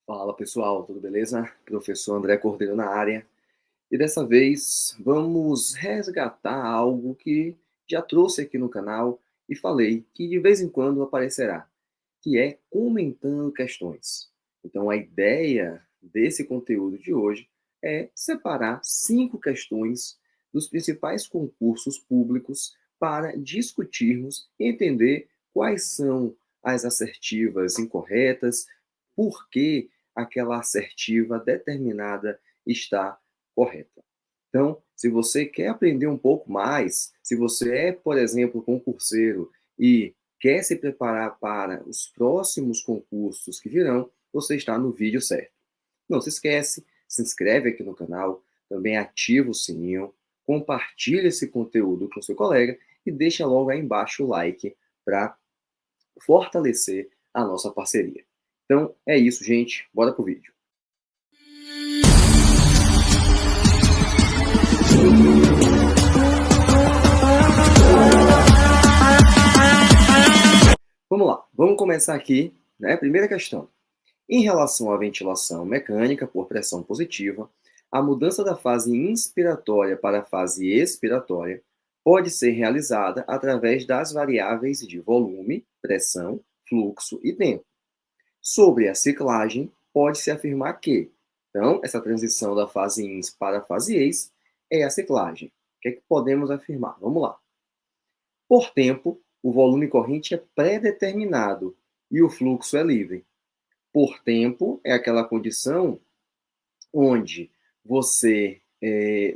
Fala pessoal, tudo beleza? Professor André Cordeiro na área. E dessa vez vamos resgatar algo que já trouxe aqui no canal e falei que de vez em quando aparecerá, que é comentando questões. Então a ideia desse conteúdo de hoje é separar 5 questões dos principais concursos públicos para discutirmos e entender quais são as assertivas incorretas, por que aquela assertiva determinada está correta. Então, se você quer aprender um pouco mais, se você é, por exemplo, concurseiro e quer se preparar para os próximos concursos que virão, você está no vídeo certo. Não se esquece, se inscreve aqui no canal, também ativa o sininho, compartilha esse conteúdo com seu colega e deixa logo aí embaixo o like para fortalecer a nossa parceria. Então, é isso, gente. Bora pro vídeo. Vamos lá, vamos começar aqui, né? Primeira questão. Em relação à ventilação mecânica por pressão positiva, a mudança da fase inspiratória para a fase expiratória pode ser realizada através das variáveis de volume, pressão, fluxo e tempo. Sobre a ciclagem, pode-se afirmar que, então, essa transição da fase ins para a fase ex é a ciclagem. O que é que podemos afirmar? Vamos lá. Por tempo, o volume corrente é pré-determinado e o fluxo é livre. Por tempo é aquela condição onde você,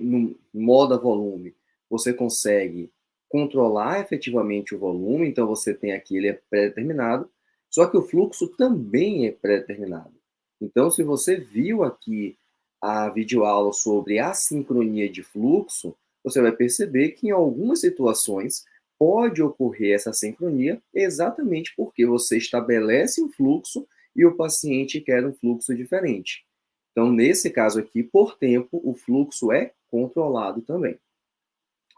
no modo a volume, você consegue controlar efetivamente o volume, então você tem aqui, ele é pré-determinado, só que o fluxo também é pré-determinado. Então, se você viu aqui a videoaula sobre assincronia de fluxo, você vai perceber que em algumas situações pode ocorrer essa sincronia exatamente porque você estabelece um fluxo e o paciente quer um fluxo diferente. Então, nesse caso aqui, por tempo, o fluxo é controlado também.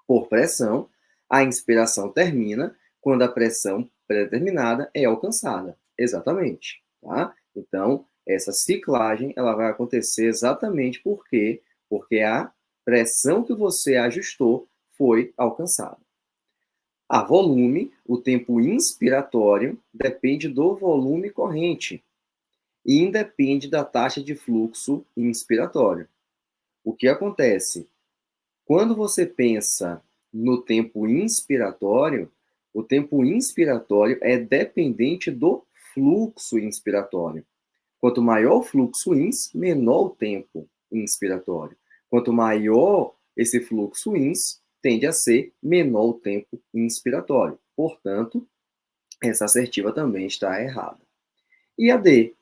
Por pressão, a inspiração termina quando a pressão pré-determinada é alcançada. Exatamente. Tá? Então, essa ciclagem ela vai acontecer exatamente porque a pressão que você ajustou foi alcançada. A volume, o tempo inspiratório, depende do volume corrente e independe da taxa de fluxo inspiratório. O que acontece? Quando você pensa no tempo inspiratório, o tempo inspiratório é dependente do fluxo inspiratório. Quanto maior o fluxo ins, menor o tempo inspiratório. Quanto maior esse fluxo ins, tende a ser menor o tempo inspiratório. Portanto, essa assertiva também está errada. E a D?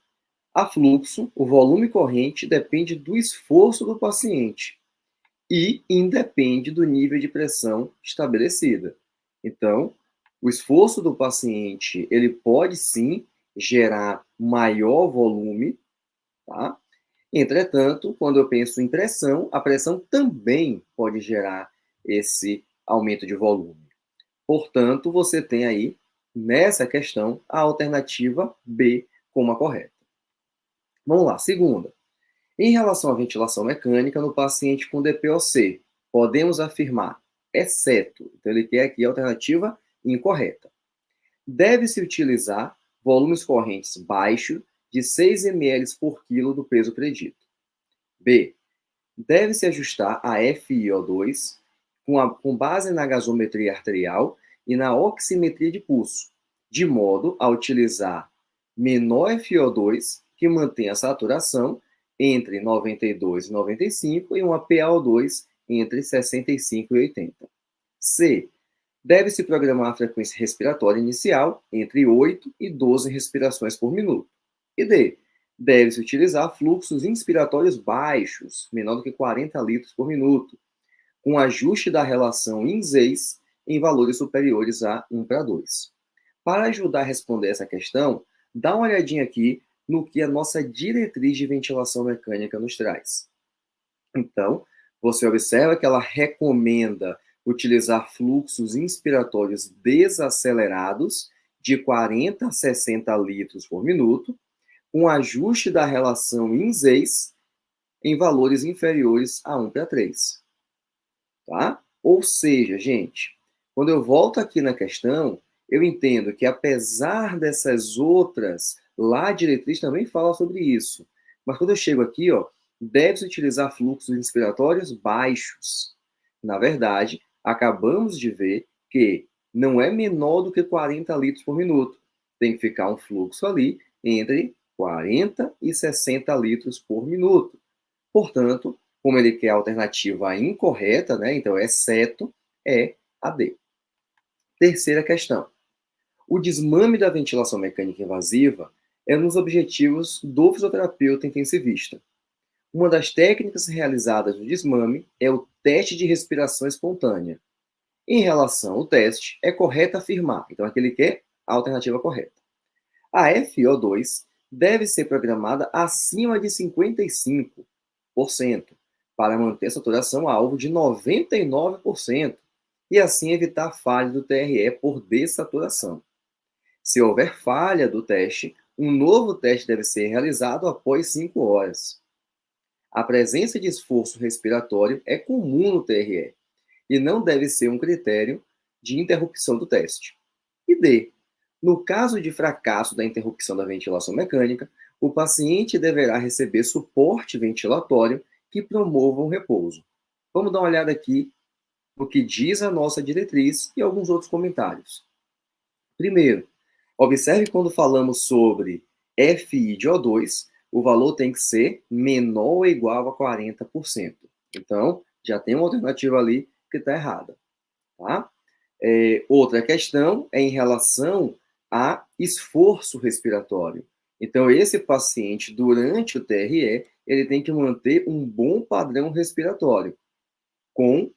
A fluxo, o volume corrente depende do esforço do paciente e independe do nível de pressão estabelecida. Então, o esforço do paciente, ele pode sim gerar maior volume, tá? Entretanto, quando eu penso em pressão, a pressão também pode gerar esse aumento de volume. Portanto, você tem aí, nessa questão, a alternativa B como a correta. Vamos lá, segunda. Em relação à ventilação mecânica no paciente com DPOC, podemos afirmar, exceto, então ele quer aqui a alternativa incorreta. Deve-se utilizar volumes correntes baixos de 6 ml por quilo do peso predito. B. Deve-se ajustar a FiO2 com base na gasometria arterial e na oximetria de pulso, de modo a utilizar menor FiO2 que mantém a saturação entre 92 e 95 e uma PaO2 entre 65 e 80. C. Deve-se programar a frequência respiratória inicial entre 8 e 12 respirações por minuto. E D. Deve-se utilizar fluxos inspiratórios baixos, menor do que 40 litros por minuto, com ajuste da relação INS-EIS em valores superiores a 1:2. Para ajudar a responder essa questão, dá uma olhadinha aqui no que a nossa diretriz de ventilação mecânica nos traz. Então, você observa que ela recomenda utilizar fluxos inspiratórios desacelerados de 40 a 60 litros por minuto, com ajuste da relação INS-ex em valores inferiores a 1/3. Tá? Ou seja, gente, quando eu volto aqui na questão, eu entendo que apesar dessas outras, lá a diretriz também fala sobre isso. Mas quando eu chego aqui, ó, deve-se utilizar fluxos inspiratórios baixos. Na verdade, acabamos de ver que não é menor do que 40 litros por minuto. Tem que ficar um fluxo ali entre 40 e 60 litros por minuto. Portanto, como ele quer a alternativa incorreta, né? Então, exceto, é a D. Terceira questão. O desmame da ventilação mecânica invasiva é um dos objetivos do fisioterapeuta intensivista. Uma das técnicas realizadas no desmame é o teste de respiração espontânea. Em relação ao teste, é correto afirmar, então aquele que é a alternativa correta. A FO2 deve ser programada acima de 55%, para manter a saturação alvo de 99% e assim evitar falha do TRE por dessaturação. Se houver falha do teste, um novo teste deve ser realizado após 5 horas. A presença de esforço respiratório é comum no TRE e não deve ser um critério de interrupção do teste. E D. No caso de fracasso da interrupção da ventilação mecânica, o paciente deverá receber suporte ventilatório que promova um repouso. Vamos dar uma olhada aqui no que diz a nossa diretriz e alguns outros comentários. Primeiro, observe quando falamos sobre FI de O2, o valor tem que ser menor ou igual a 40%. Então, já tem uma alternativa ali que está errada. Tá? Outra questão é em relação a esforço respiratório. Então, esse paciente, durante o TRE, ele tem que manter um bom padrão respiratório, com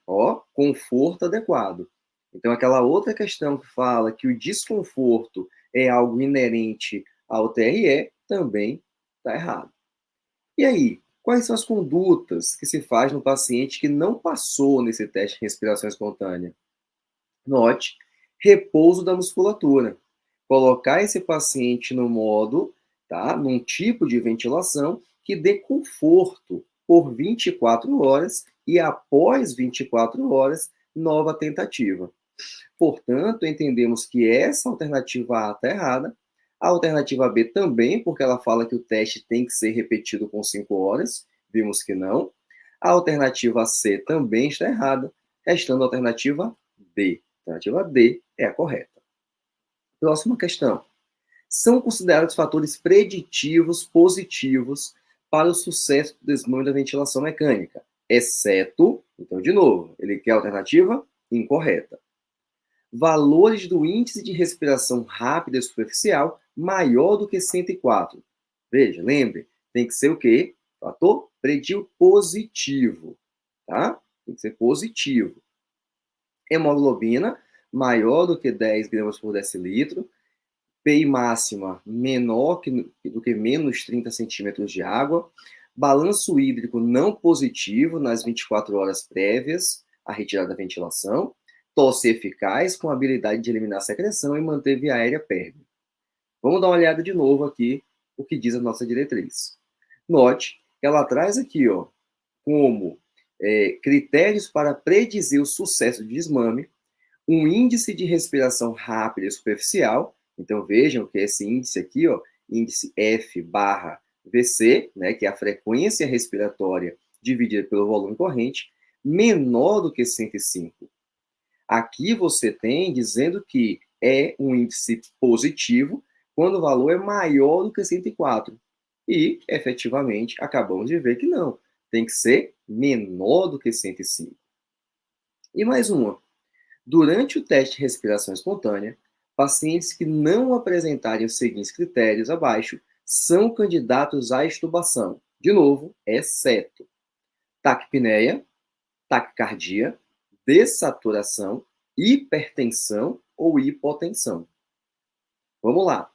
conforto adequado. Então, aquela outra questão que fala que o desconforto é algo inerente ao TRE, também está errado. E aí, quais são as condutas que se faz no paciente que não passou nesse teste de respiração espontânea? Note, repouso da musculatura. Colocar esse paciente no modo, tá? Num tipo de ventilação que dê conforto por 24 horas e após 24 horas, nova tentativa. Portanto, entendemos que essa alternativa A está errada. A alternativa B também, porque ela fala que o teste tem que ser repetido com 5 horas. Vimos que não. A alternativa C também está errada, restando a alternativa D. A alternativa D é a correta. Próxima questão. São considerados fatores preditivos positivos para o sucesso do desmame da ventilação mecânica, exceto, então, de novo, ele quer a alternativa incorreta. Valores do índice de respiração rápida e superficial maior do que 104. Veja, lembre, tem que ser o quê? Fator preditivo positivo, tá? Tem que ser positivo. Hemoglobina maior do que 10 gramas por decilitro, PI máxima menor do que menos 30 centímetros de água, balanço hídrico não positivo nas 24 horas prévias à retirada da ventilação, tosse eficaz com habilidade de eliminar a secreção e manter via aérea pérvia. Vamos dar uma olhada de novo aqui o que diz a nossa diretriz. Note que ela traz aqui, ó, como critérios para predizer o sucesso do desmame, um índice de respiração rápida e superficial. Então vejam que esse índice aqui, ó, índice F/VC, né, que é a frequência respiratória dividida pelo volume corrente, menor do que 105. Aqui você tem dizendo que é um índice positivo quando o valor é maior do que 104. E, efetivamente, acabamos de ver que não. Tem que ser menor do que 105. E mais uma. Durante o teste de respiração espontânea, pacientes que não apresentarem os seguintes critérios abaixo são candidatos à extubação. De novo, exceto taquipneia, taquicardia, dessaturação, hipertensão ou hipotensão. Vamos lá.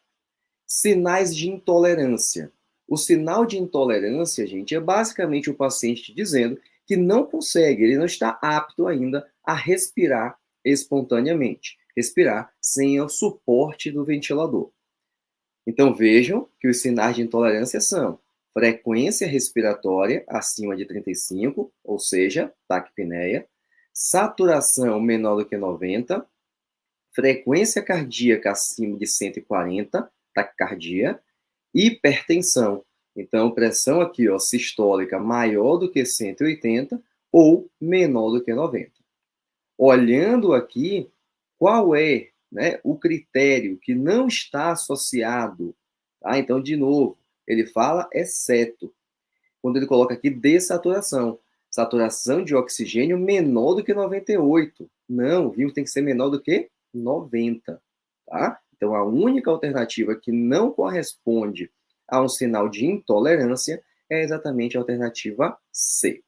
Sinais de intolerância. O sinal de intolerância, gente, é basicamente o paciente dizendo que não consegue, ele não está apto ainda a respirar espontaneamente, respirar sem o suporte do ventilador. Então vejam que os sinais de intolerância são frequência respiratória acima de 35, ou seja, taquipneia, saturação menor do que 90, frequência cardíaca acima de 140, taquicardia, hipertensão. Então, pressão aqui, ó, sistólica maior do que 180 ou menor do que 90. Olhando aqui, qual é, né, o critério que não está associado? Tá? Então, de novo, ele fala exceto. Quando ele coloca aqui dessaturação. Saturação de oxigênio menor do que 98. Não, vimos que tem que ser menor do que 90. Tá? Então, a única alternativa que não corresponde a um sinal de intolerância é exatamente a alternativa C.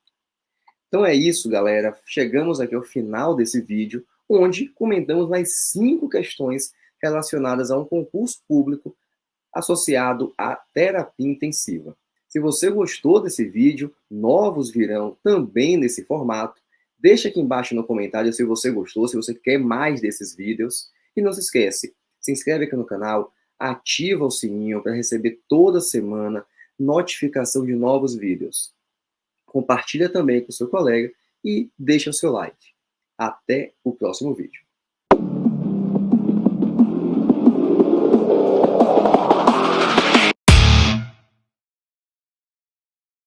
Então é isso, galera. Chegamos aqui ao final desse vídeo, onde comentamos mais 5 questões relacionadas a um concurso público associado à terapia intensiva. Se você gostou desse vídeo, novos virão também nesse formato. Deixa aqui embaixo no comentário se você gostou, se você quer mais desses vídeos. E não se esquece, se inscreve aqui no canal, ativa o sininho para receber toda semana notificação de novos vídeos. Compartilha também com seu colega e deixa o seu like. Até o próximo vídeo.